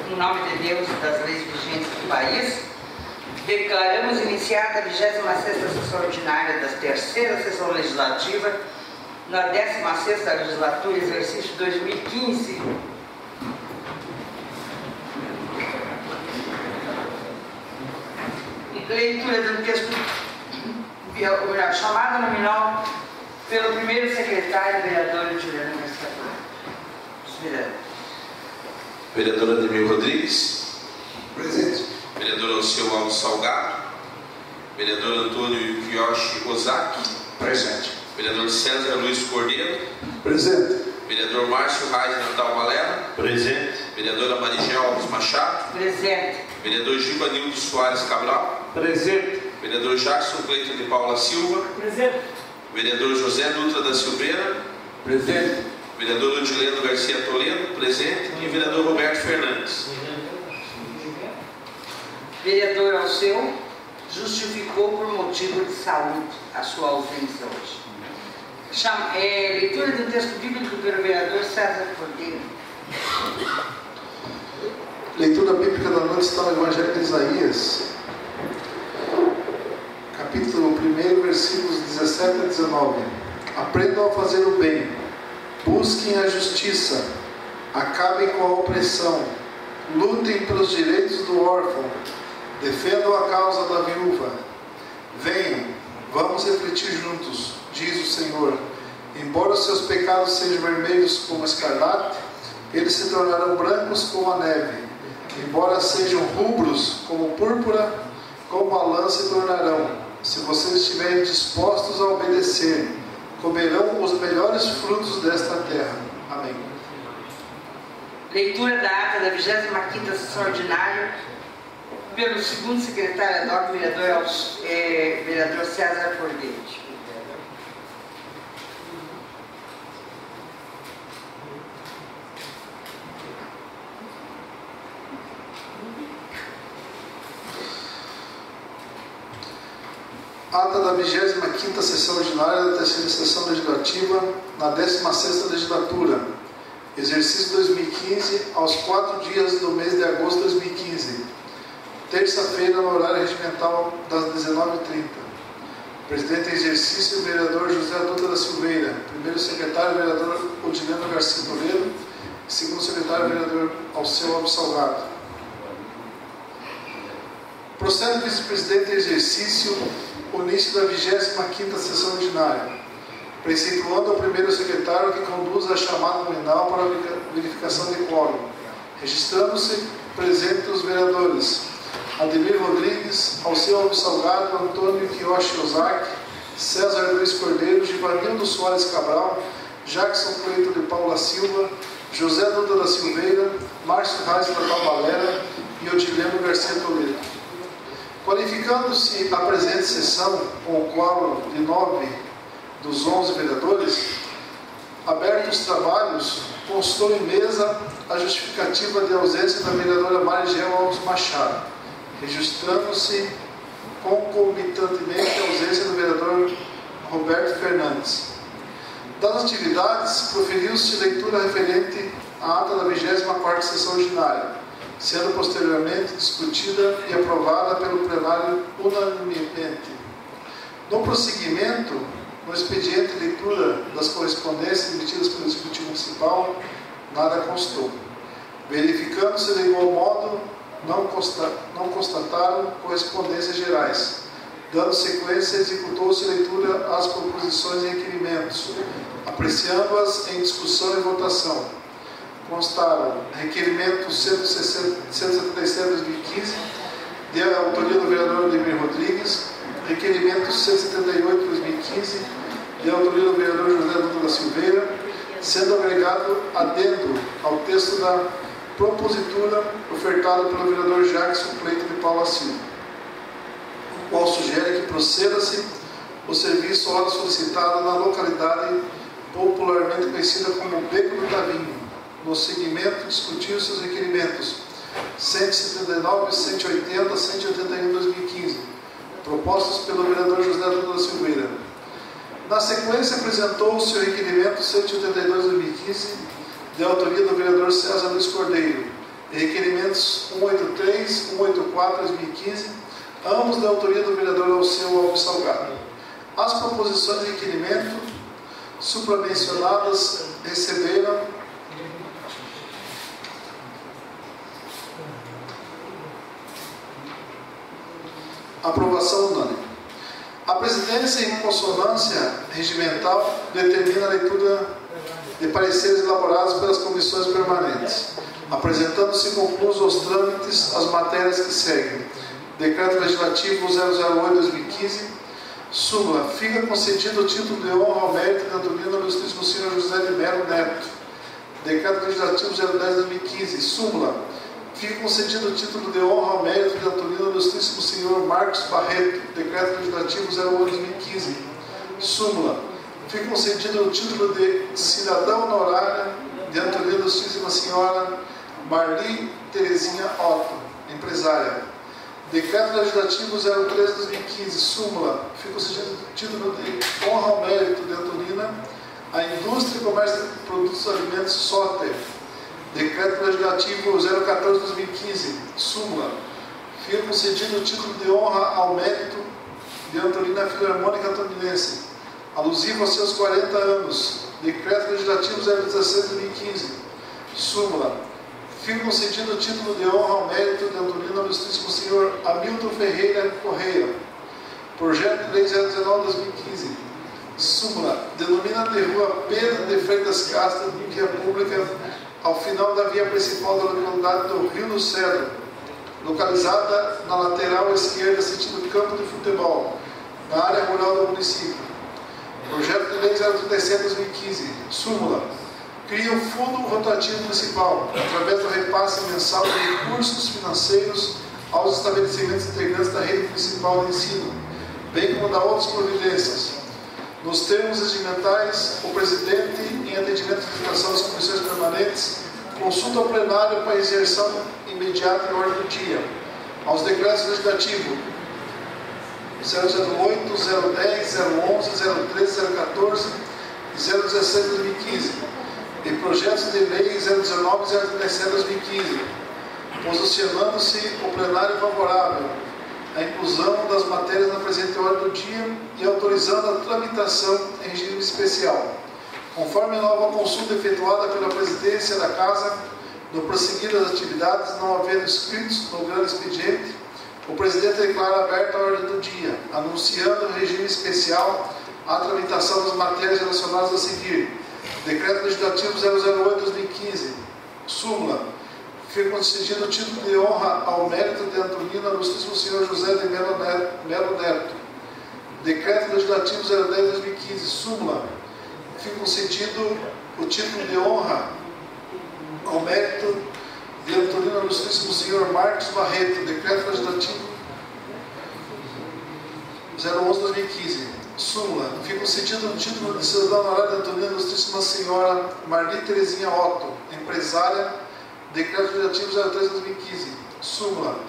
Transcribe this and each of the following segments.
em nome de Deus e das leis vigentes do país, declaramos iniciada a 26ª sessão ordinária da terceira sessão legislativa, na 16ª legislatura, exercício 2015. Leitura do texto, chamada nominal pelo primeiro secretário, vereador Juliano Garcia. Vereador Ademir Rodrigues. Presente. Vereador Alceu Alves Salgado. Vereador Antônio Kiyoshi Ozaki. Presente. Vereador César Luiz Cordeiro. Presente. Vereador Márcio Reis Natal Valera. Presente. Vereadora Marigel Alves Machado. Presente. Vereador Givanildo Soares Cabral. Presente. Vereador Jackson Cleiton de Paula Silva. Presente. Vereador José Dutra da Silveira. Presente. Vereador Odileno Garcia Toledo. Presente. E vereador Roberto Fernandes. Vereador Alceu justificou por motivo de saúde a sua ausência hoje. Leitura do texto bíblico pelo vereador César Cordeiro. Leitura bíblica da noite está no Evangelho de Isaías, capítulo 1, versículos 17 a 19. Aprendam a fazer o bem, busquem a justiça, acabem com a opressão, lutem pelos direitos do órfão, defendam a causa da viúva. Venham, vamos refletir juntos, diz o Senhor. Embora os seus pecados sejam vermelhos como escarlate, eles se tornarão brancos como a neve. Embora sejam rubros como púrpura, como a lã se tornarão. Se vocês estiverem dispostos a obedecer, comerão os melhores frutos desta terra. Amém. Leitura da ata da 25ª sessão ordinária pelo segundo secretário ad hoc, vereador César Cordeiro. Ata da 25ª sessão ordinária da terceira sessão legislativa, na 16ª legislatura, exercício 2015, aos 4 dias do mês de agosto de 2015, terça-feira, no horário regimental das 19h30. Presidente em exercício, vereador José Dutra da Silveira. Primeiro secretário, vereador Odileno Garcia Toledo. Segundo secretário, vereador Alceu Alves Salgado. Procede o vice-presidente em exercício o início da 25ª sessão ordinária, preceituando ao primeiro secretário que conduza a chamada nominal para a verificação de quórum, registrando-se presentes os vereadores Ademir Rodrigues, Alceu Alves Salgado, Antônio Kiyoshi Ozaki, César Luiz Cordeiro, Givanildo Soares Cabral, Jackson Cleiton de Paula Silva, José Dutra da Silveira, Márcio Reis Natal Valera e Odileno Garcia Toledo. Qualificando-se a presente sessão com o quórum de 9 dos 11 vereadores, abertos os trabalhos, constou em mesa a justificativa de ausência da vereadora Marigel Alves Machado, registrando-se concomitantemente a ausência do vereador Roberto Fernandes. Das atividades, proferiu-se leitura referente à ata da 24ª sessão ordinária, sendo posteriormente discutida e aprovada pelo plenário unanimemente. No prosseguimento, no expediente de leitura das correspondências emitidas pelo Executivo Municipal, nada constou. Verificando-se de igual modo, não constataram correspondências gerais. Dando sequência, executou-se leitura às proposições e requerimentos, apreciando-as em discussão e votação. Constaram requerimento 177/2015, de autoria do vereador Ademir Rodrigues, requerimento 178/2015, de autoria do vereador José Dutra da Silveira, sendo agregado adendo ao texto da propositura ofertado pelo vereador Jackson Cleiton de Paula Silva, o qual sugere que proceda-se o serviço ora solicitado na localidade popularmente conhecida como Beco do Tavinho. No seguimento, discutiu seus requerimentos 179, 180, 181 2015, propostos pelo vereador José Dutra da Silveira. Na sequência, apresentou-se o requerimento 182 2015, de autoria do vereador César Luiz Cordeiro, e requerimentos 183, 184 de 2015, ambos da autoria do vereador Alceu Alves Salgado. As proposições de requerimento supramencionadas receberam aprovação unânime. A presidência, em consonância regimental, determina a leitura de pareceres elaborados pelas comissões permanentes, apresentando-se conclusos os trâmites as matérias que seguem. Decreto Legislativo 008/2015, súmula, fica concedido o título de honra ao mérito de Antolino ao ilustríssimo senhor José de Melo Neto. Decreto Legislativo 010/2015, súmula, fica concedido o título de honra ao mérito de Antolino ao ilustríssimo senhor Marcos Barreto. Decreto Legislativo 011/2015, súmula, fica concedido o título de cidadão honorário de Antolino à ilustríssima senhora Marli Terezinha Otto, empresária. Decreto Legislativo 013/2015, súmula, fica concedido o título de honra ao mérito de Antolina à Indústria e Comércio de Produtos e Alimentos Soter. Decreto Legislativo 014/2015, súmula, fica concedido o título de honra ao mérito de Antolina Filarmônica Antoninense, alusivo aos seus 40 anos. Decreto Legislativo 016/2015, súmula, fica concedido o título de honra ao mérito de Antolino ao ilustríssimo senhor Hamilton Ferreira Correia. Projeto de Lei 019/2015, súmula, denomina de rua Pedro de Freitas Castro, via pública, ao final da via principal da localidade do Rio do Cedro, localizada na lateral esquerda, sentido campo de futebol, na área rural do município. Projeto de Lei 037/2015, súmula, cria um fundo rotativo municipal, através do repasse mensal de recursos financeiros aos estabelecimentos integrantes da rede municipal de ensino, bem como da outras providências. Nos termos regimentais, o presidente, em atendimento à divulgação das comissões permanentes, consulta ao plenário para inserção imediata em ordem do dia aos decretos legislativos 008, 010, 011, 013, 014 e 016/2015 e projetos de lei 019 e 037/2015, posicionando-se o plenário favorável à inclusão das matérias na presente ordem do dia e autorizando a tramitação em regime especial. Conforme a nova consulta efetuada pela presidência da Casa, no prosseguir das atividades, não havendo inscritos no grande expediente, o presidente declara aberta a ordem do dia, anunciando em regime especial a tramitação das matérias relacionadas a seguir. Decreto Legislativo 008/2015, súmula, fica concedido o título de honra ao mérito de Antolino ao ilustríssimo senhor José de Melo Neto. Decreto Legislativo 010/2015, súmula, fica concedido o título de honra ao mérito de Antolino ao ilustríssimo senhor Marcos Barreto. Decreto Legislativo 011/2015, súmula, fica concedido o título de cidadão honorário de Antolino à ilustríssima senhora Marli Terezinha Otto, empresária. Decreto Legislativo 03/2015, súmula,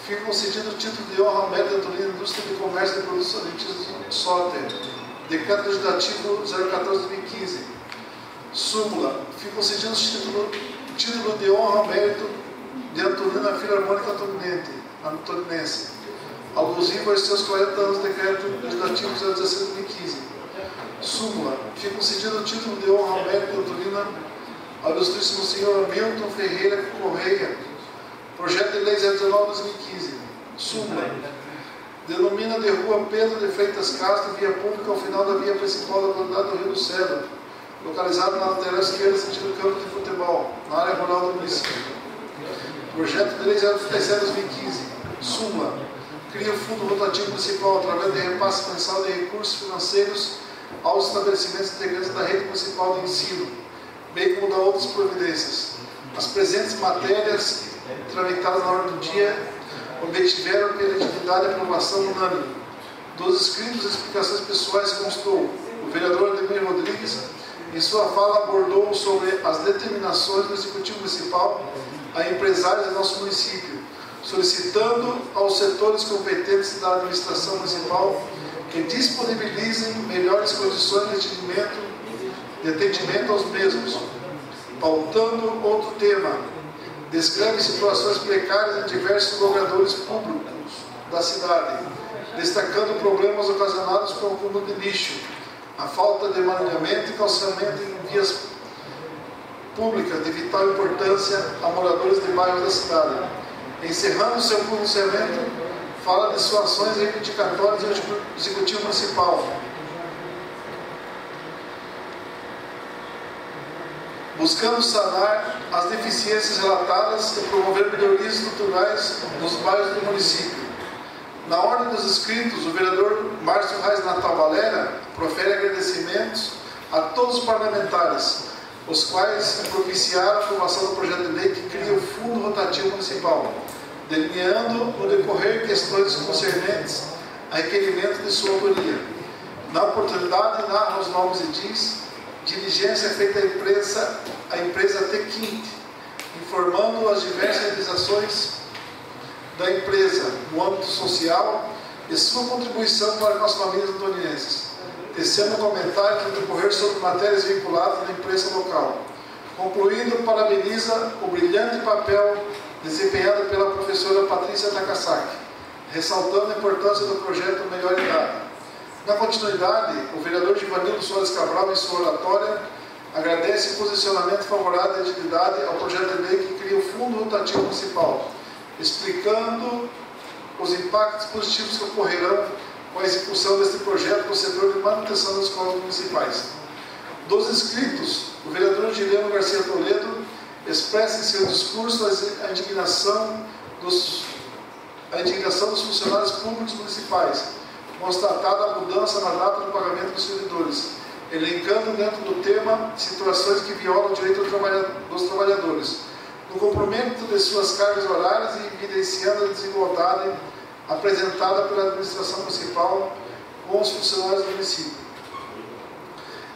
fica concedido o título de honra ao mérito de Antolino à Indústria de Comércio de Produtos Alimentícios Soter. Decreto Legislativo 014/2015, súmula, fica concedido o título de honra ao mérito de Antolina Filarmônica Antoninense, alusivo aos seus 40 anos. Decreto Legislativo 016/2015, súmula, fica concedido o título de honra ao mérito de Antolina ao ilustríssimo senhor Hamilton Ferreira Correia. Projeto de Lei 019/2015, súmula, denomina de rua Pedro de Freitas Castro, via pública, ao final da via principal da localidade do Rio do Cedro, localizado na lateral esquerda, sentido campo de futebol, na área rural do município. Projeto de Lei 037/2015, súmula, cria o fundo rotativo municipal através de repasse mensal de recursos financeiros aos estabelecimentos integrantes da rede municipal de ensino, bem como da outras providências. As presentes matérias tramitadas na ordem do dia obtiveram pela atividade a aprovação unânime. Dos escritos e explicações pessoais constou: o vereador Ademir Rodrigues, em sua fala, abordou sobre as determinações do Executivo Municipal a empresários de nosso município, solicitando aos setores competentes da administração municipal que disponibilizem melhores condições de atendimento aos mesmos. Pautando outro tema, descreve situações precárias em diversos logradouros públicos da cidade, destacando problemas ocasionados com o acúmulo de lixo, a falta de maneamento e calçamento em vias públicas de vital importância a moradores de bairros da cidade. Encerrando seu pronunciamento, fala de suas ações reivindicatórias ao Executivo Municipal, buscando sanar as deficiências relatadas e promover melhorias estruturais nos bairros do município. Na ordem dos inscritos, o vereador Márcio Reis Natal Valera profere agradecimentos a todos os parlamentares, os quais propiciaram a aprovação do projeto de lei que cria o Fundo Rotativo Municipal, delineando no decorrer questões concernentes a requerimento de sua autoria. Na oportunidade, narra os nomes e diz: diligência feita à empresa T-Quint, informando as diversas realizações da empresa no âmbito social e sua contribuição para com as famílias antonienses, tecendo comentários no decorrer sobre matérias vinculadas na imprensa local. Concluindo, parabeniza o brilhante papel desempenhado pela professora Patrícia Takasaki, ressaltando a importância do projeto Melhor Idade. Na continuidade, o vereador Givanildo Soares Cabral, em sua oratória, agradece o posicionamento favorável à dignidade ao projeto de lei que cria o Fundo Rotativo Municipal, explicando os impactos positivos que ocorrerão com a execução deste projeto no setor de manutenção das escolas municipais. Dos inscritos, o vereador Giliano Garcia Toledo expressa em seu discurso a indignação dos funcionários públicos municipais, constatada a mudança na data do pagamento dos servidores, elencando dentro do tema situações que violam o direito dos trabalhadores, no cumprimento de suas cargas horárias e evidenciando a desigualdade apresentada pela administração municipal com os funcionários do município.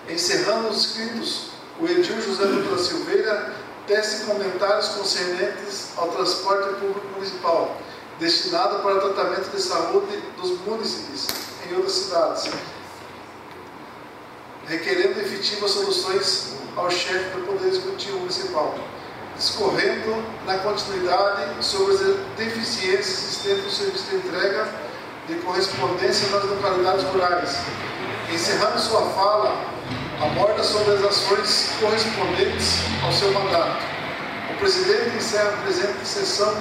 Encerrando os inscritos, o Edil José Dutra Silveira tece comentários concernentes ao transporte público municipal, destinado para o tratamento de saúde dos munícipes em outras cidades, requerendo efetivas soluções ao chefe do Poder Executivo Municipal, discorrendo na continuidade sobre as deficiências existentes no serviço de entrega de correspondência nas localidades rurais. Encerrando sua fala, aborda sobre as ações correspondentes ao seu mandato. O presidente encerra a presente sessão,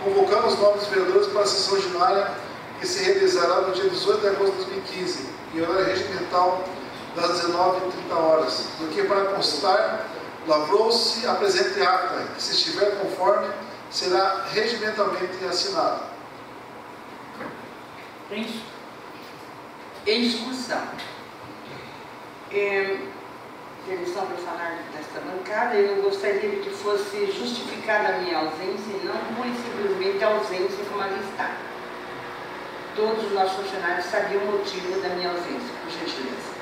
convocando os novos vereadores para a sessão ordinária que se realizará no dia 18 de agosto de 2015, em horário regimental das 19h30, do que para constar, lavrou-se a presente ata, que, se estiver conforme, será regimentalmente assinada. Em discussão. Permissão para falar desta bancada, eu gostaria de que fosse justificada a minha ausência e não pura e simplesmente a ausência como ali está. Todos os nossos funcionários sabiam o motivo da minha ausência, por gentileza.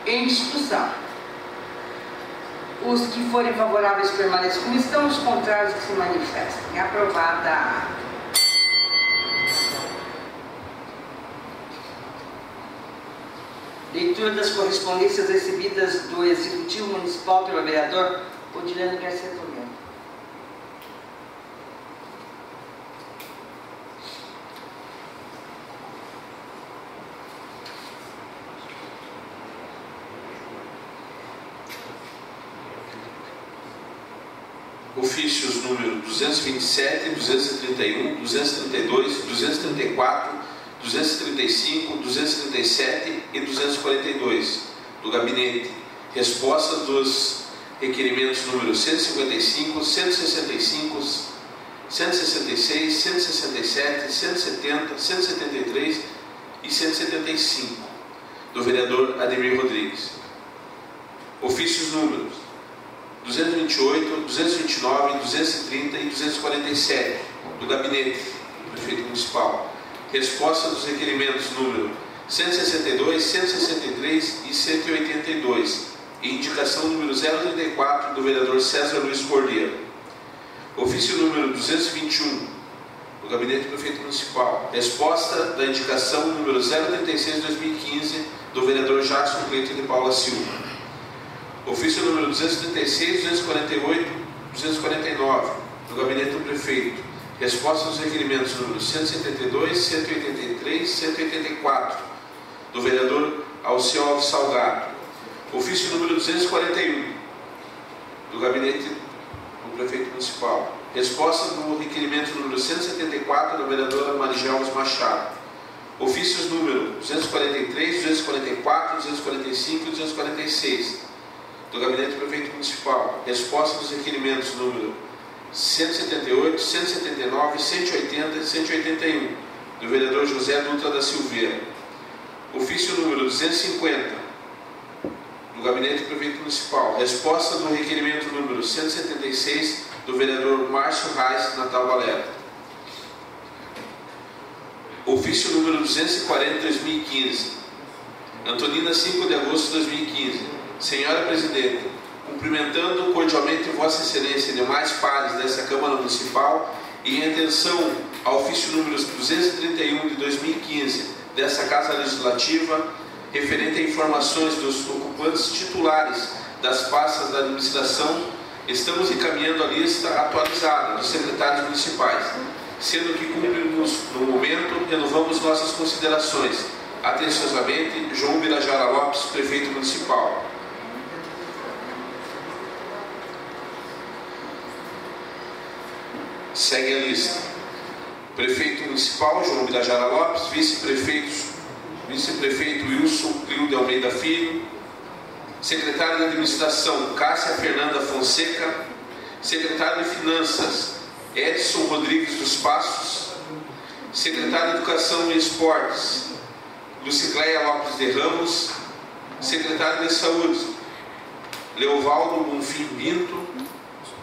Em discussão. Os que forem favoráveis permaneçam como estão, os contrários que se manifestem. Aprovada a ata. Leitura das correspondências recebidas do Executivo Municipal pelo vereador Odilano Garcia Toledo. Ofícios número 227, 231, 232, 234, 235, 237 e 242 do gabinete. Resposta dos requerimentos número 155, 165, 166, 167, 170, 173 e 175 do vereador Ademir Rodrigues. Ofícios números 228, 229, 230 e 247 do gabinete do prefeito municipal. Resposta dos requerimentos número 162, 163 e 182 e indicação número 034 do vereador César Luiz Cordeiro. Ofício número 221 do gabinete do prefeito municipal. Resposta da indicação número 036/2015 do vereador Jackson Cleiton de Paula Silva. Ofício número 236, 248, 249 do Gabinete do Prefeito. Resposta aos requerimentos número 172, 183, 184, do vereador Alceu Alves Salgado. Ofício número 241, do Gabinete do Prefeito Municipal. Resposta do requerimento número 174, da vereadora Marigel Alves Machado. Ofícios número 243, 244, 245 e 246, do Gabinete do Prefeito Municipal. Resposta dos requerimentos número 178, 179, 180 e 181, do vereador José Dutra da Silveira. Ofício número 250, do Gabinete do Prefeito Municipal. Resposta do requerimento número 176, do vereador Márcio Reis Natal Valera. Ofício número 240 de 2015. Antonina, 5 de agosto de 2015. Senhora Presidente, cumprimentando cordialmente Vossa Excelência e demais pares dessa Câmara Municipal e em atenção ao ofício número 231 de 2015 dessa Casa Legislativa, referente a informações dos ocupantes titulares das pastas da administração, estamos encaminhando a lista atualizada dos secretários municipais, sendo que cumprimos no momento, renovamos nossas considerações. Atenciosamente, João Birajara Lopes, Prefeito Municipal. Segue a lista. Prefeito Municipal, João Birajara Lopes. Vice-Prefeito Wilson Clio de Almeida Filho. Secretário de Administração, Cássia Fernanda Fonseca. Secretário de Finanças, Edson Rodrigues dos Passos. Secretário de Educação e Esportes, Lucicleia Lopes de Ramos. Secretário de Saúde, Leovaldo Bonfim Pinto.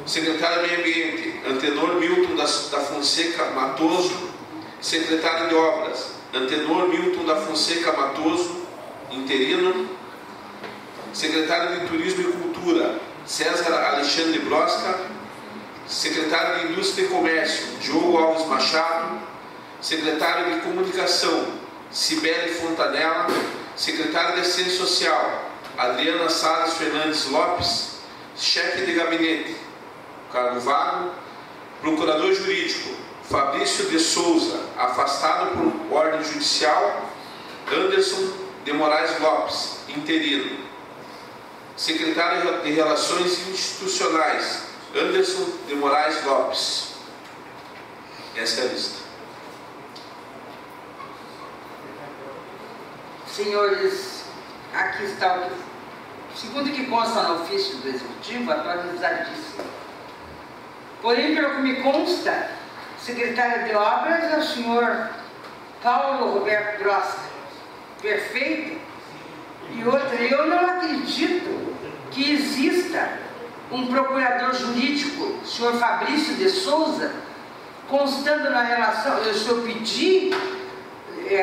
Secretário de Meio Ambiente, Antenor Milton da Fonseca Matoso. Secretário de Obras, Antenor Milton da Fonseca Matoso, interino. Secretário de Turismo e Cultura, César Alexandre Brosca. Secretário de Indústria e Comércio, Diogo Alves Machado. Secretário de Comunicação, Cibele Fontanella. Secretário de Assistência Social, Adriana Salles Fernandes Lopes. Chefe de Gabinete, cargo vago. Procurador Jurídico, Fabrício de Souza, afastado por ordem judicial, Anderson de Moraes Lopes, interino. Secretário de Relações Institucionais, Anderson de Moraes Lopes. Essa é a lista. Senhores, aqui está o que, segundo o que consta no ofício do Executivo, atualizadíssimo. Porém, pelo que me consta, secretário de Obras é o senhor Paulo Roberto Grossa, perfeito. E outra, eu não acredito que exista um procurador jurídico, o senhor Fabrício de Souza, constando na relação, o senhor pediu,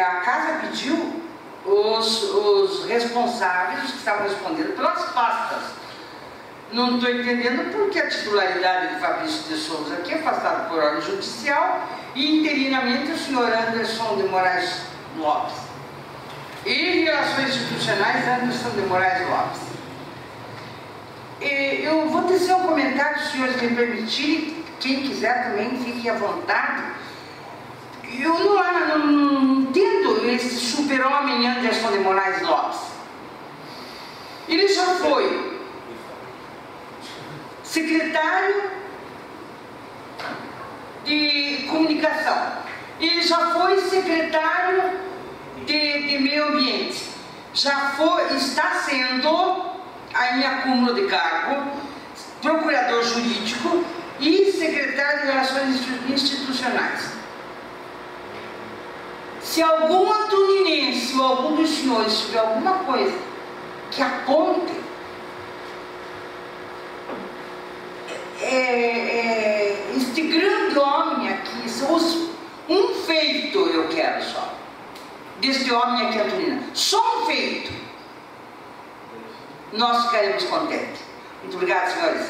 a casa pediu os responsáveis que estavam respondendo pelas pastas. Não estou entendendo porque a titularidade de Fabrício de Souza aqui é afastado por ordem judicial e interinamente o senhor Anderson de Moraes Lopes. E Relações Institucionais, Anderson de Moraes Lopes. Eu vou tecer um comentário, se os senhores me permitirem, quem quiser também fique à vontade. Eu não entendo esse super-homem Anderson de Moraes Lopes. Ele já foi secretário de Comunicação, ele já foi secretário de Meio Ambiente, já foi, está sendo, em acúmulo de cargo, procurador jurídico e secretário de Relações Institucionais. Se algum antoninense ou algum dos senhores tiver alguma coisa que aponte este grande homem aqui, um feito eu quero só, deste homem aqui, Antonina, só um feito, nós ficaremos contentes. Muito obrigado, senhores.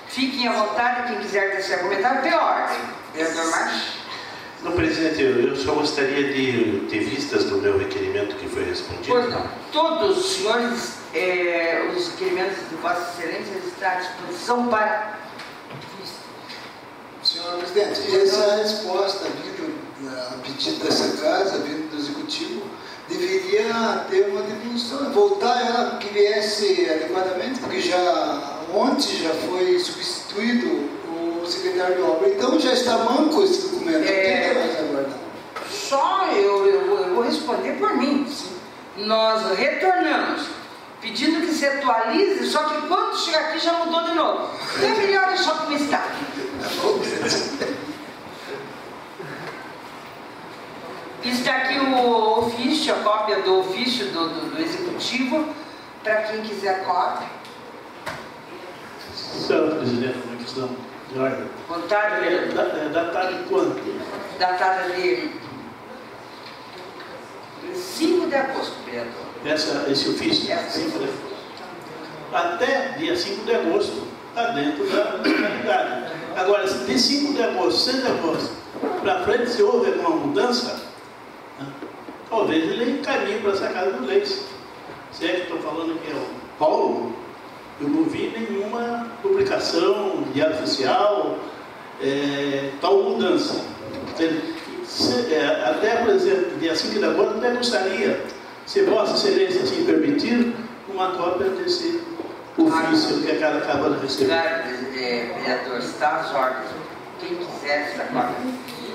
Fiquem à vontade, quem quiser tecer comentário, pela ordem. Vereador Marcos. Não, presidente, eu só gostaria de ter vistas do meu requerimento que foi respondido. Pois não. Todos os senhores, os requerimentos de Vossa Excelência estão à disposição para vista. presidente, e essa resposta vindo a pedido dessa casa, vindo do Executivo, deveria ter uma diminuição, voltar ela que viesse adequadamente, porque ontem já foi substituído o secretário de obra, então já está manco esse documento, não tem mais aguardar. Só eu vou responder por mim. Nós retornamos, pedindo que se atualize, só que quando chega aqui já mudou de novo. Então é melhor deixar como está. Está aqui o ofício, a cópia do ofício do Executivo, para quem quiser cópia. Senhora Presidente, uma questão de ordem. Boa tarde, vereador. Datada de quanto? Datada de 5 de agosto, vereador. Esse ofício? 5 de agosto. Até dia 5 de agosto está dentro da legalidade. Agora, de 5 de agosto, 6 de agosto, para frente, se houve alguma mudança, talvez ele encaminhe para essa casa dos leis. Se é que estou falando que é o Paulo, eu não vi nenhuma publicação, diário oficial, tal mudança. Até, por exemplo, dia 5 de agosto, até gostaria, se Vossa Excelência assim permitir, uma cópia desse ofício que a casa acaba de receber. Claro, vereador, está às ordens. Quem quiser essa cópia.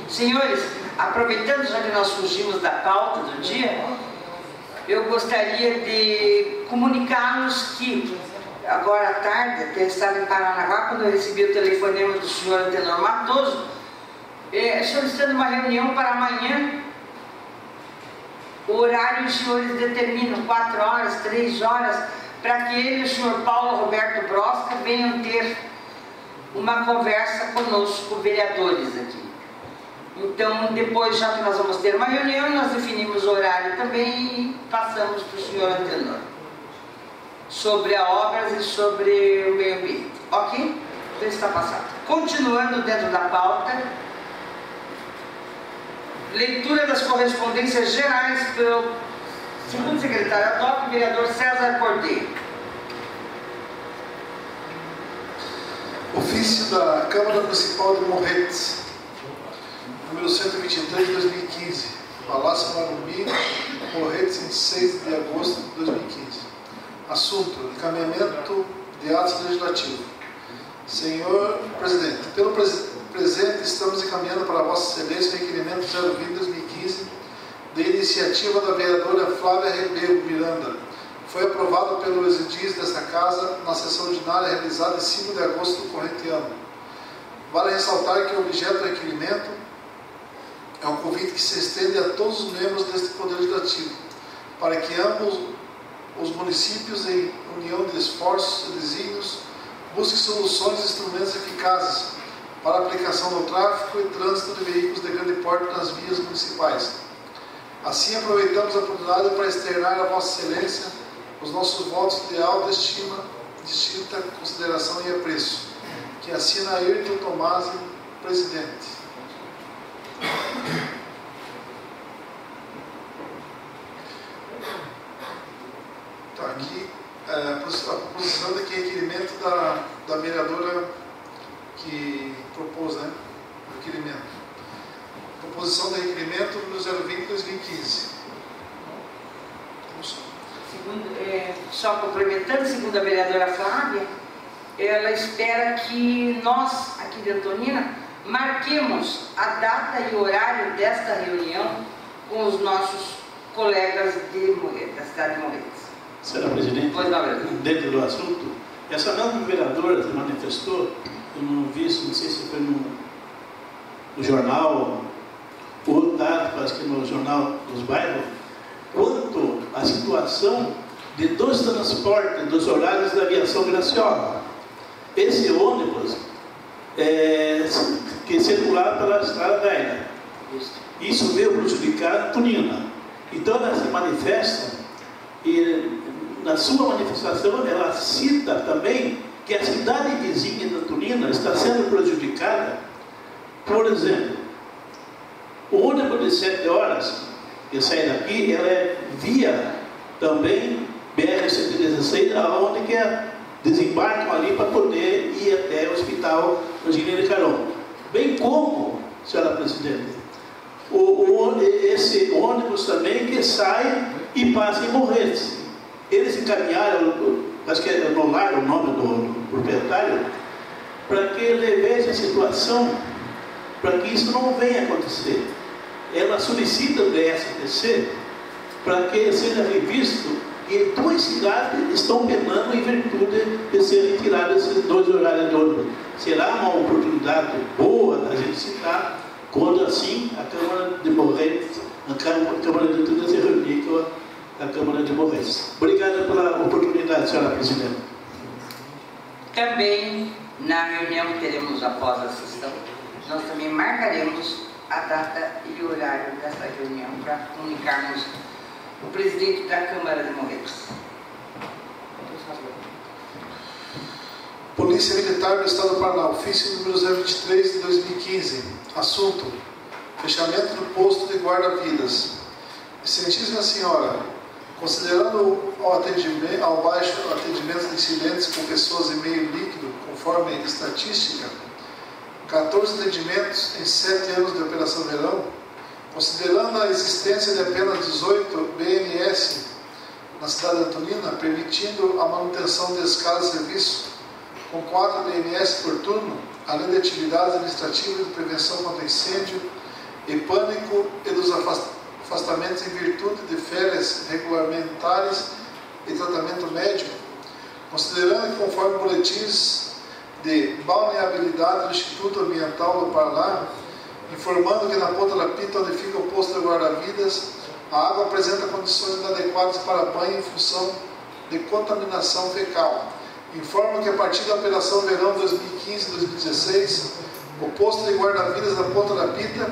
Senhores, aproveitando já que nós fugimos da pauta do dia, eu gostaria de comunicar-nos que agora à tarde, até estava em Paranaguá, quando eu recebi o telefonema do senhor Antenor Matoso, solicitando uma reunião para amanhã. O horário os senhores determinam, 4 horas, 3 horas, para que ele e o senhor Paulo Roberto Brosca venham ter uma conversa conosco, vereadores aqui. Então, depois, já que nós vamos ter uma reunião, nós definimos o horário também e passamos para o senhor Antenor sobre a obras e sobre o meio ambiente. Ok? Então está passado. Continuando dentro da pauta, leitura das correspondências gerais pelo segundo secretário ad hoc, vereador César Cordeiro. Ofício da Câmara Municipal de Morretes, número 123 de 2015, Palácio Marumbi, Morretes, 26 de agosto de 2015. Assunto: encaminhamento de atos legislativos. Senhor Presidente, pelo presente estamos encaminhando para Vossa Excelência o requerimento 020-2015 de iniciativa da vereadora Flávia Ribeiro Miranda. Foi aprovado pelo Exedis desta Casa na sessão ordinária realizada em 5 de agosto do corrente ano. Vale ressaltar que o objeto do requerimento é um convite que se estende a todos os membros deste Poder Legislativo, para que ambos os municípios, em união de esforços e desígnios, busquem soluções e instrumentos eficazes para a aplicação do tráfego e trânsito de veículos de grande porte nas vias municipais. Assim, aproveitamos a oportunidade para externar a Vossa Excelência os nossos votos de alta estima, distinta consideração e apreço. Que assina Ayrton Tomasi, Presidente. Então, aqui a proposição de requerimento da vereadora que propôs, né? O requerimento. Proposição de requerimento número 020-2015. Só complementando, segundo a vereadora Flávia, ela espera que nós, aqui de Antonina, marquemos a data e horário desta reunião com os nossos colegas da cidade de Morretes. Senhora Presidente, dentro do assunto, essa mesma vereadora se manifestou, eu não vi, não sei se foi no jornal, ou parece que no jornal dos bairros, quanto à situação de dos transportes, dos horários da aviação graciosa. Esse ônibus que circulava pela estrada velha. Isso veio prejudicar a Tunina. Então ela se manifesta e na sua manifestação ela cita também que a cidade vizinha da Tunina está sendo prejudicada. Por exemplo, o ônibus de 7 horas que sai daqui, ela é via também BR-116, aonde que desembarcam ali para poder ir até o hospital Angelina de Carão. Bem como ônibus também que sai e passa em Morretes. Eles encaminharam, acho que anularam o nome do proprietário, para que ele veja a situação, para que isso não venha acontecer. Ela solicita o DSTC para que seja revisto que 2 cidades estão penando em virtude de serem tirados esses 2 horários de ônibus. Será uma oportunidade boa da gente citar, quando assim a Câmara de Morretes, a Câmara de Tudo se reunir com a Câmara de Morretes. Obrigado pela oportunidade, senhora Presidente. Também, na reunião que teremos após a sessão, nós também marcaremos a data e o horário dessa reunião para comunicarmos o presidente da Câmara de Morretes. Polícia Militar do Estado do Paraná, ofício número 023 de 2015. Assunto: fechamento do posto de guarda-vidas. Excelentíssima Senhora, considerando ao baixo atendimento de incidentes com pessoas em meio líquido, conforme estatística, 14 atendimentos em 7 anos de Operação Verão, considerando a existência de apenas 18 BNS na cidade de Antonina, permitindo a manutenção de escala de serviço com 4 BNS por turno, além de atividades administrativas de prevenção contra incêndio e pânico e dos afastamentos em virtude de férias regulamentares e tratamento médico, considerando que, conforme boletins de balneabilidade do Instituto Ambiental do Paraná, informando que na Ponta da Pita, onde fica o posto de guarda-vidas, a água apresenta condições inadequadas para banho em função de contaminação fecal. Informa que a partir da Operação Verão 2015-2016, o posto de guarda-vidas da Ponta da Pita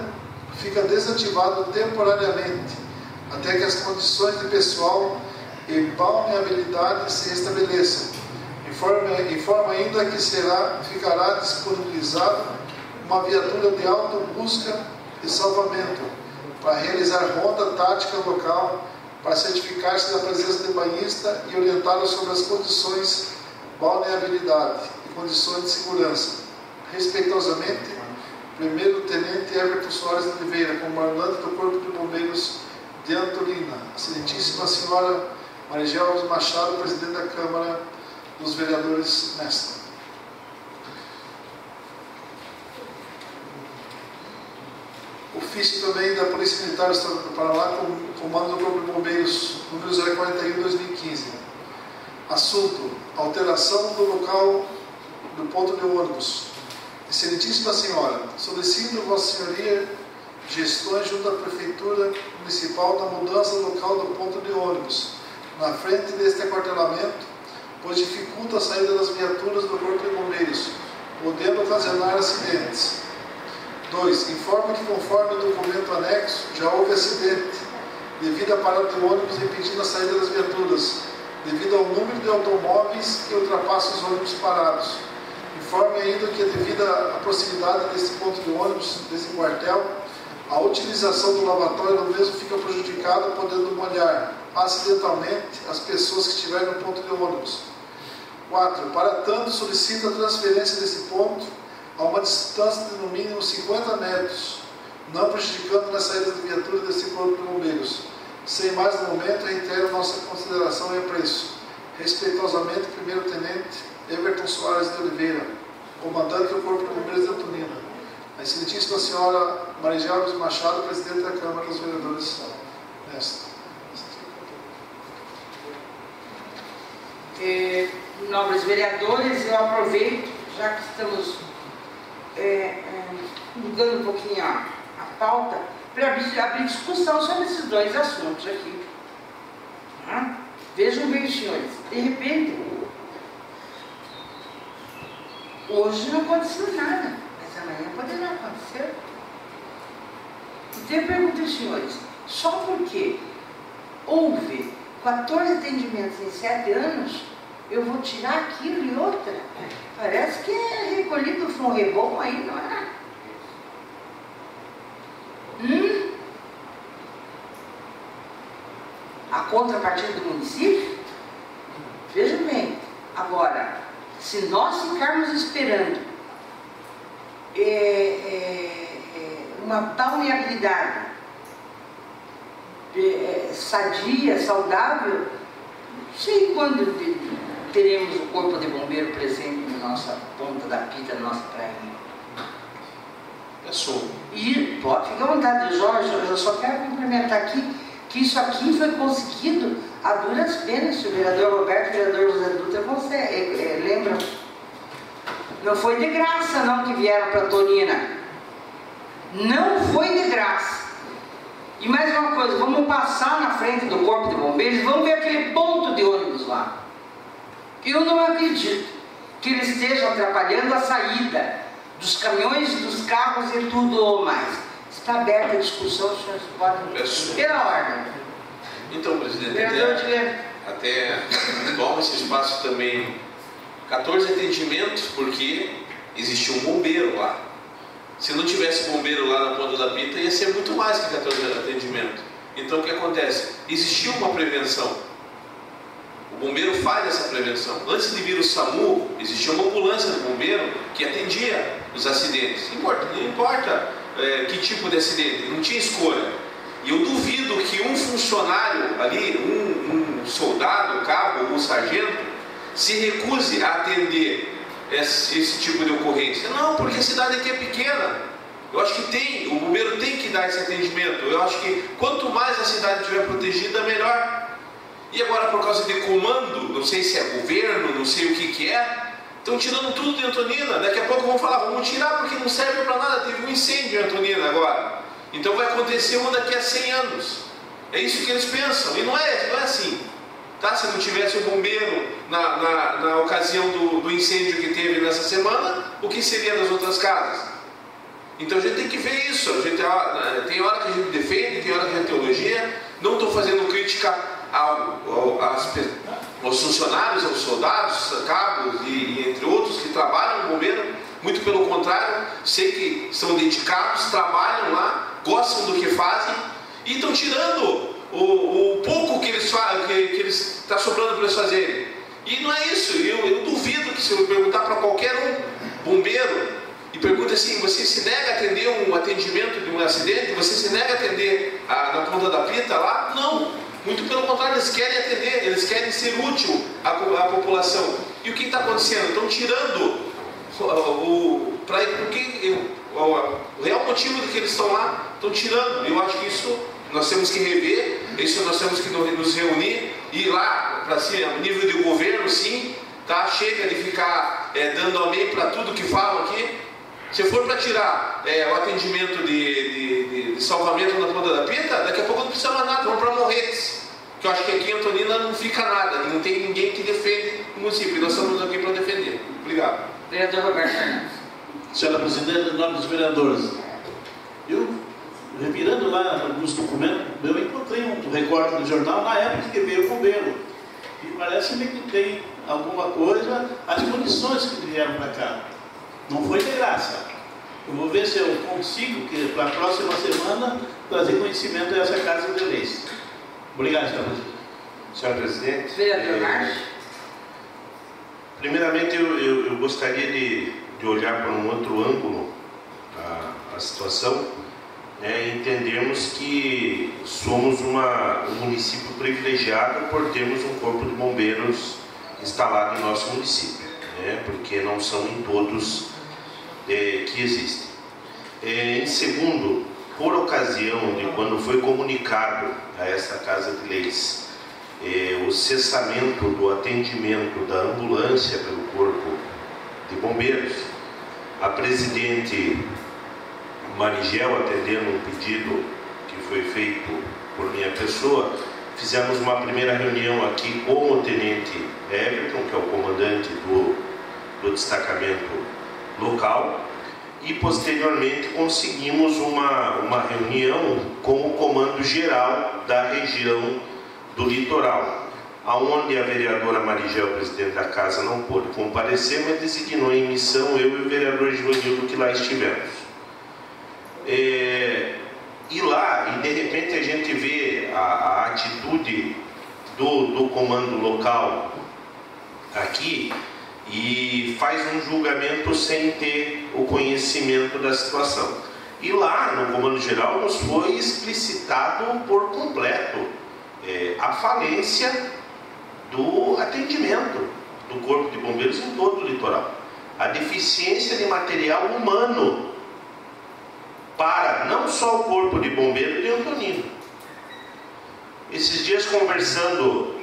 fica desativado temporariamente, até que as condições de pessoal e balneabilidade se restabeleçam. Informa ainda que ficará disponibilizado uma viatura de autobusca e salvamento para realizar ronda tática local, para certificar-se da presença de banhista e orientá-lo sobre as condições de balneabilidade e condições de segurança. Respeitosamente, Primeiro-Tenente Everton Soares de Oliveira, comandante do Corpo de Bombeiros de Antonina. Excelentíssima Senhora Maria Alves Machado, Presidente da Câmara dos Vereadores Mestre. Ofício também da Polícia Militar do Estado do Paraná, com comando do Corpo de Bombeiros, número 041-2015. Assunto: alteração do local do ponto de ônibus. Excelentíssima Senhora, solicito Vossa Senhoria gestões junto à Prefeitura Municipal da mudança do local do ponto de ônibus, na frente deste aquartelamento, pois dificulta a saída das viaturas do Corpo de Bombeiros, podendo ocasionar acidentes. 2. Informa que, conforme o documento anexo, já houve acidente, devido à parada de ônibus impedindo a saída das viaturas, devido ao número de automóveis que ultrapassam os ônibus parados. Informe ainda que, devido à proximidade desse ponto de ônibus, desse quartel, a utilização do lavatório do mesmo fica prejudicada, podendo molhar acidentalmente as pessoas que estiverem no ponto de ônibus. 4. Para tanto, solicita a transferência desse ponto a uma distância de no mínimo 50 metros, não prejudicando na saída de viatura desse Corpo de Bombeiros. Sem mais no momento, reitero nossa consideração e apreço. Respeitosamente, Primeiro-Tenente Everton Soares de Oliveira, comandante do Corpo de Bombeiros de Antonina. A Excelentíssima Senhora Maria Alves Machado, Presidente da Câmara dos Vereadores. Nobres vereadores, eu aproveito, já que estamos mudando um pouquinho a pauta, para abrir discussão sobre esses 2 assuntos aqui. Vejam bem, senhores, de repente, hoje não aconteceu nada, mas amanhã poderá acontecer. Então eu pergunto aos senhores, só porque houve 14 atendimentos em 7 anos, eu vou tirar aquilo e outra? Parece que é recolhido um rebom aí, não é? A contrapartida do município? Vejam bem, agora, se nós ficarmos esperando uma balneabilidade sadia, saudável, não sei quando teremos o corpo de bombeiro presente na nossa ponta da pita, na nossa prainha. É só. E pode ficar à vontade, Jorge, eu só quero complementar aqui que isso aqui foi conseguido a duras penas. O vereador Roberto e o vereador José Dutra lembram. Não foi de graça não que vieram para Tonina. Não foi de graça. E mais uma coisa, vamos passar na frente do corpo de bombeiros, vamos ver aquele ponto de ônibus lá. Eu não acredito que eles estejam atrapalhando a saída dos caminhões, dos carros e tudo mais. Está aberta a discussão, os senhores podem... Pela ordem. Então, presidente, Vereador até toma esse espaço também 14 atendimentos, porque existia um bombeiro lá. Se não tivesse bombeiro lá na ponta da pita, ia ser muito mais que 14 atendimentos. Então, o que acontece? Existia uma prevenção. O bombeiro faz essa prevenção. Antes de vir o SAMU, existia uma ambulância do bombeiro que atendia os acidentes. Não importa que tipo de acidente, não tinha escolha. E eu duvido que um funcionário ali, um soldado, cabo, um sargento, se recuse a atender esse tipo de ocorrência. Não, porque a cidade aqui é pequena. Eu acho que o bombeiro tem que dar esse atendimento. Eu acho que quanto mais a cidade estiver protegida, melhor. E agora, por causa de comando, não sei se é governo, não sei o que é, estão tirando tudo de Antonina. Daqui a pouco vão falar, vamos tirar porque não serve para nada. Teve um incêndio em Antonina agora. Então vai acontecer um daqui a 100 anos. É isso que eles pensam. E não é assim. Tá? Se não tivesse o bombeiro na ocasião do incêndio que teve nessa semana, o que seria das outras casas? Então a gente tem que ver isso. Tem hora que a gente defende, tem hora que a gente elogia. Não estou fazendo crítica aos funcionários, aos soldados, cabos e entre outros que trabalham no bombeiro. Muito pelo contrário, sei que são dedicados, trabalham lá, gostam do que fazem e estão tirando o pouco que eles está sobrando para eles fazerem. E não é isso. Eu duvido que se eu perguntar para qualquer bombeiro e pergunta assim, você se nega a atender um atendimento de um acidente? Você se nega a atender na ponta da pita lá? Não. Muito pelo contrário, eles querem atender, eles querem ser útil à população. E o que está acontecendo? Estão tirando o real motivo de que eles estão lá, estão tirando. Eu acho que isso nós temos que rever, isso nós temos que nos reunir e ir lá para cima, a nível de governo, sim, tá? Chega de ficar dando amém para tudo que falam aqui. Se for para tirar o atendimento de salvamento na ponta da pita, daqui a pouco não precisa mais nada, vamos para Morretes. Que eu acho que aqui em Antonina não fica nada, não tem ninguém que defende o município, e nós estamos aqui para defender. Obrigado. Vereador Roberto Fernandes. Senhora Presidente, em nome dos vereadores, eu, revirando lá nos documentos, eu encontrei um recorte do jornal na época que veio o bombeiro. E parece-me que tem alguma coisa, as munições que vieram para cá. Não foi de graça. Eu vou ver se eu consigo, que para a próxima semana, trazer conhecimento dessa Casa de Leis. Obrigado, senhora presidente. Senhora presidente. Vereador Márcio. Primeiramente, eu gostaria de olhar para um outro ângulo a situação, e entendermos que somos um município privilegiado por termos um corpo de bombeiros instalado em nosso município, porque não são em todos que existem. Em segundo, por ocasião de quando foi comunicado a esta Casa de Leis o cessamento do atendimento da ambulância pelo Corpo de Bombeiros, a presidente Marigel, atendendo um pedido que foi feito por minha pessoa, fizemos uma primeira reunião aqui com o tenente Everton, que é o comandante do destacamento local, e posteriormente conseguimos uma reunião com o comando geral da região do litoral, aonde a vereadora Marigel, presidente da casa, não pôde comparecer, mas designou em missão eu e o vereador Givanildo, que lá estivemos. E lá, de repente a gente vê a atitude do comando local aqui e faz um julgamento sem ter o conhecimento da situação. E lá no Comando Geral nos foi explicitado por completo a falência do atendimento do Corpo de Bombeiros em todo o litoral. A deficiência de material humano para não só o Corpo de Bombeiros de Antonina. Esses dias conversando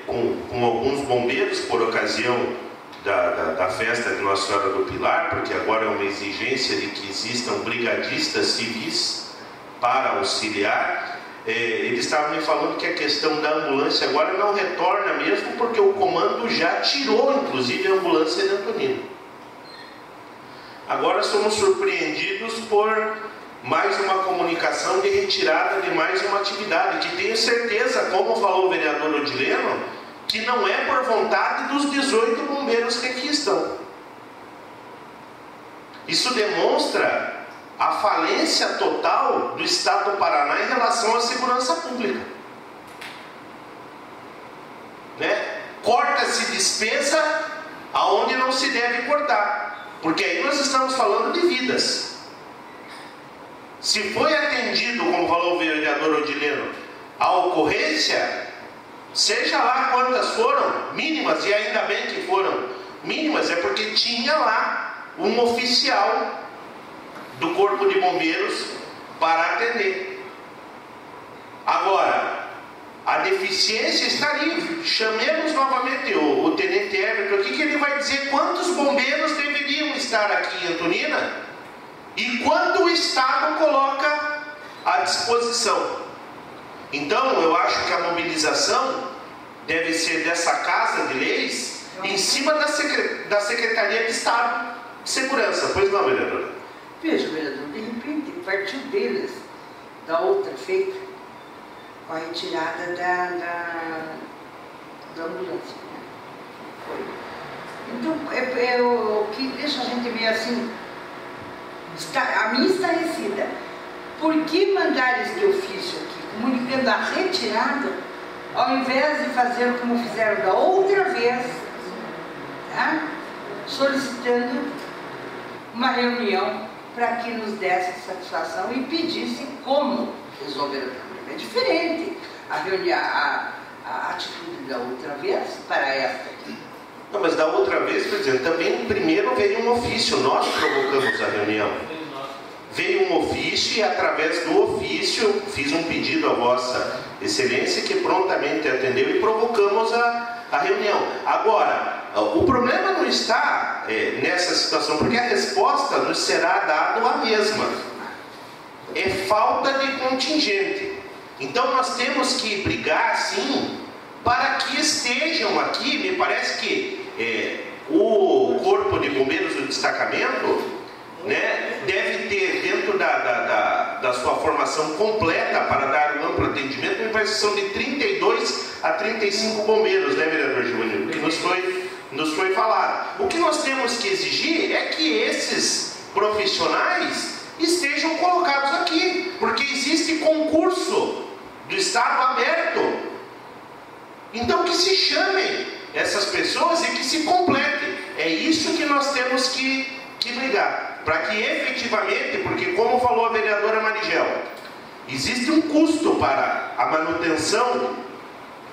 com alguns bombeiros por ocasião da festa de Nossa Senhora do Pilar, porque agora é uma exigência de que existam brigadistas civis para auxiliar. Eles estavam me falando que a questão da ambulância agora não retorna mesmo, porque o comando já tirou inclusive a ambulância de Antonina. Agora somos surpreendidos por mais uma comunicação de retirada de mais uma atividade, que tenho certeza, como falou o vereador Odileno, que não é por vontade dos 18 bombeiros que aqui estão. Isso demonstra a falência total do Estado do Paraná em relação à segurança pública. Corta-se despesa aonde não se deve cortar, porque aí nós estamos falando de vidas. Se foi atendido, como falou o vereador Odileno, a ocorrência, seja lá quantas foram, mínimas, e ainda bem que foram mínimas, é porque tinha lá um oficial do Corpo de Bombeiros para atender. Agora, a deficiência está ali. Chamemos novamente o Tenente Everton, o que ele vai dizer, quantos bombeiros deveriam estar aqui em Antonina e quanto o Estado coloca à disposição. Então, eu acho que a mobilização deve ser dessa Casa de Leis em cima da Secretaria de Estado de Segurança. Pois não, vereadora? Veja, vereador, de repente partiu deles da outra feita com a retirada da ambulância. Então, o que deixa a gente meio assim, a mim estarrecida. Por que mandar este ofício aqui, comunicando a retirada, ao invés de fazer como fizeram da outra vez, tá? Solicitando uma reunião para que nos desse satisfação e pedisse como resolver o problema. É diferente a atitude da outra vez para esta aqui. Não, mas da outra vez, presidente, também primeiro veio um ofício, nós provocamos a reunião. Veio um ofício e através do ofício fiz um pedido à Vossa Excelência, que prontamente atendeu e provocamos a reunião. Agora, o problema não está nessa situação, porque a resposta nos será dada a mesma. É falta de contingente. Então nós temos que brigar, sim, para que estejam aqui. Me parece que o Corpo de Bombeiros do destacamento, deve ter dentro da sua formação completa para dar um amplo atendimento, me parece que são de 32 a 35 bombeiros, né, vereador Júnior? Que nos foi falado. O que nós temos que exigir é que esses profissionais estejam colocados aqui, porque existe concurso do Estado aberto. Então que se chamem essas pessoas e que se completem. É isso que nós temos que brigar, para que efetivamente, porque como falou a vereadora Marigel, existe um custo para a manutenção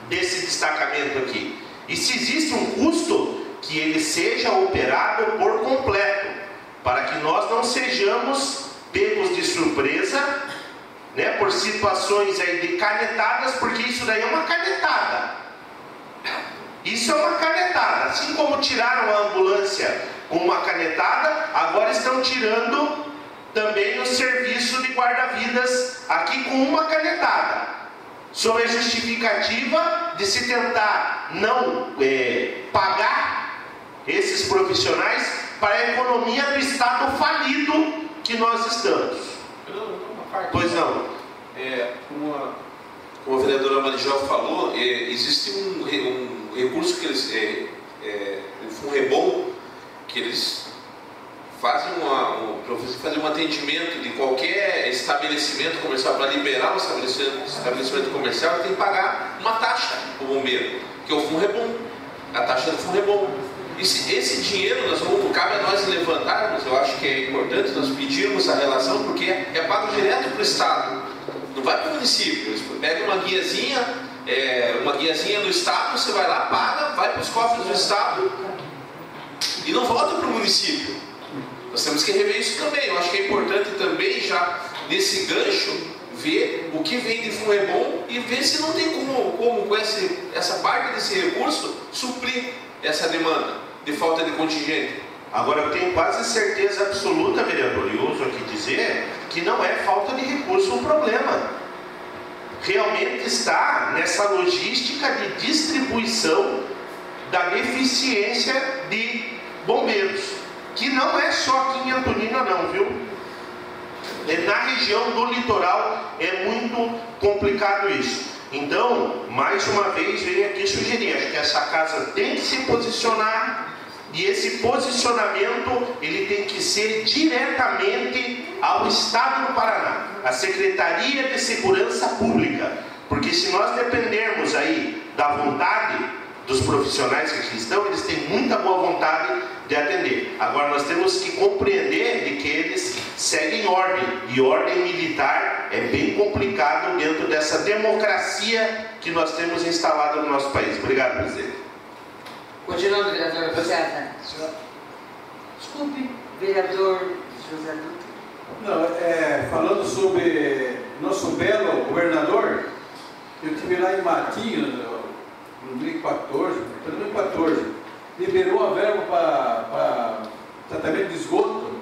desse destacamento aqui. E se existe um custo, que ele seja operado por completo, para que nós não sejamos pegos de surpresa, por situações aí de canetadas, porque isso daí é uma canetada. Isso é uma canetada. Assim como tiraram a ambulância com uma canetada, agora estão tirando também o serviço de guarda-vidas aqui com uma canetada, sob a justificativa de se tentar não pagar esses profissionais para a economia do Estado falido que nós estamos. Pois não. Como a vereadora Marigel falou, existe um recurso que eles, o FUNREBOM, que eles fazem fazer um atendimento de qualquer estabelecimento comercial. Para liberar um estabelecimento comercial, ele tem que pagar uma taxa para o bombeiro, que é o FUNREBOM, a taxa do FUNREBOM. esse dinheiro cabe a nós levantarmos, eu acho que é importante nós pedirmos a relação, porque é pago direto para o Estado, não vai para o município. Eles pegam uma guiazinha no Estado, você vai lá, paga, vai para os cofres do Estado e não volta para o município. Nós temos que rever isso também. Eu acho que é importante também, já nesse gancho, ver o que vem de Fuebom e ver se não tem como com essa parte desse recurso suprir essa demanda de falta de contingente. Agora, eu tenho quase certeza absoluta, vereador, e uso aqui dizer que não é falta de recurso o problema. Realmente está nessa logística de distribuição da deficiência de bombeiros, que não é só aqui em Antonina não, viu? Na região do litoral é muito complicado isso. Então, mais uma vez, venho aqui sugerir, acho que essa casa tem que se posicionar, e esse posicionamento ele tem que ser diretamente ao Estado do Paraná, à Secretaria de Segurança Pública, porque se nós dependermos aí da vontade dos profissionais que aqui estão, eles têm muita boa vontade de atender. Agora nós temos que compreender de que eles seguem ordem, e ordem militar é bem complicado dentro dessa democracia que nós temos instalada no nosso país. Obrigado, presidente. Continuando, vereador César. Desculpe, vereador José Dutra. Não, falando sobre nosso belo governador, eu estive lá em Matinhos, no 2014, liberou a verba para tratamento de esgoto,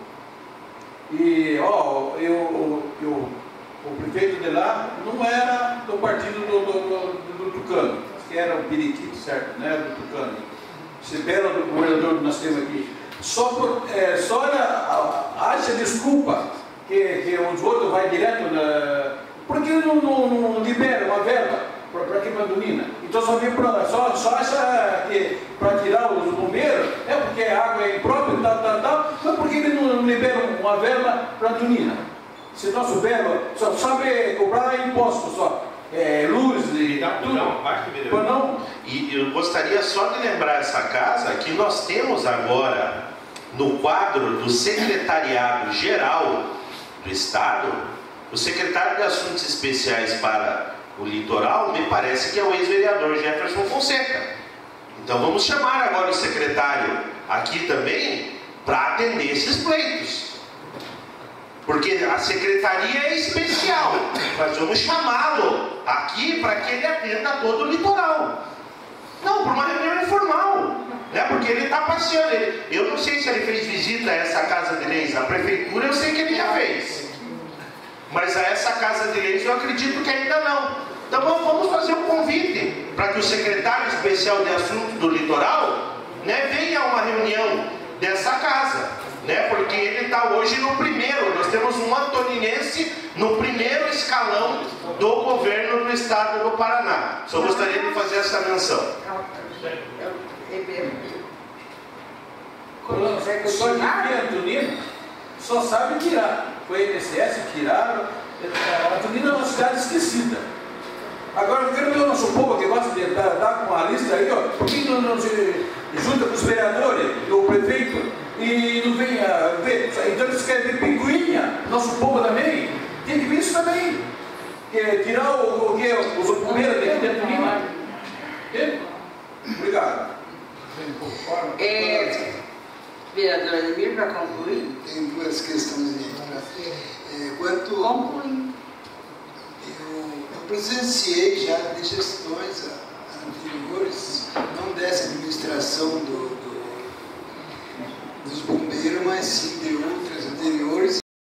e o prefeito de lá não era do partido do Tucano, que era o Periquito, certo? Não era do Tucano. Esse belo governador que nós temos aqui. Só acha desculpa que o esgoto vai direto na... Por que não libera uma verba para aqui para Antonina? Então só acha que para tirar os bombeiros é porque a água é imprópria, tal, mas por que ele não libera uma verba para Antonina? Se nosso verba só sabe cobrar imposto só, luz e tudo. Não. E eu gostaria só de lembrar essa casa que nós temos agora no quadro do Secretariado Geral do Estado, o secretário de Assuntos Especiais para o Litoral, me parece que é o ex-vereador Jefferson Fonseca. Então vamos chamar agora o secretário aqui também para atender esses pleitos, porque a secretaria é especial, mas vamos chamá-lo aqui para que ele atenda todo o litoral, não para uma reunião informal, né? Porque ele está passeando. Eu não sei se ele fez visita a essa casa de leis, a prefeitura eu sei que ele já fez, mas a essa casa de leis eu acredito que ainda não. Então vamos fazer um convite para que o secretário especial de assuntos do litoral, né, venha a uma reunião dessa casa, né, porque ele está hoje no primeiro, nós temos um antoninense no primeiro escalão do governo do estado do Paraná. Só gostaria de fazer essa menção. Só que aqui Antonina só sabe tirar. Foi a INSS, tiraram. A Antonina é uma cidade esquecida. Agora eu quero ver o nosso povo que gosta de dar com a lista aí, ó, por que não se junta com os vereadores, o prefeito, e não vem a ver? Então eles querem ver picuinha, nosso povo também, tem que ver isso também. Tirar os bombeiros daqui de Antonina. Obrigado. Vereador Ademir, para concluir? Tem duas questões aí. Eu presenciei já de gestões anteriores, não dessa administração dos bombeiros, mas sim de outras anteriores,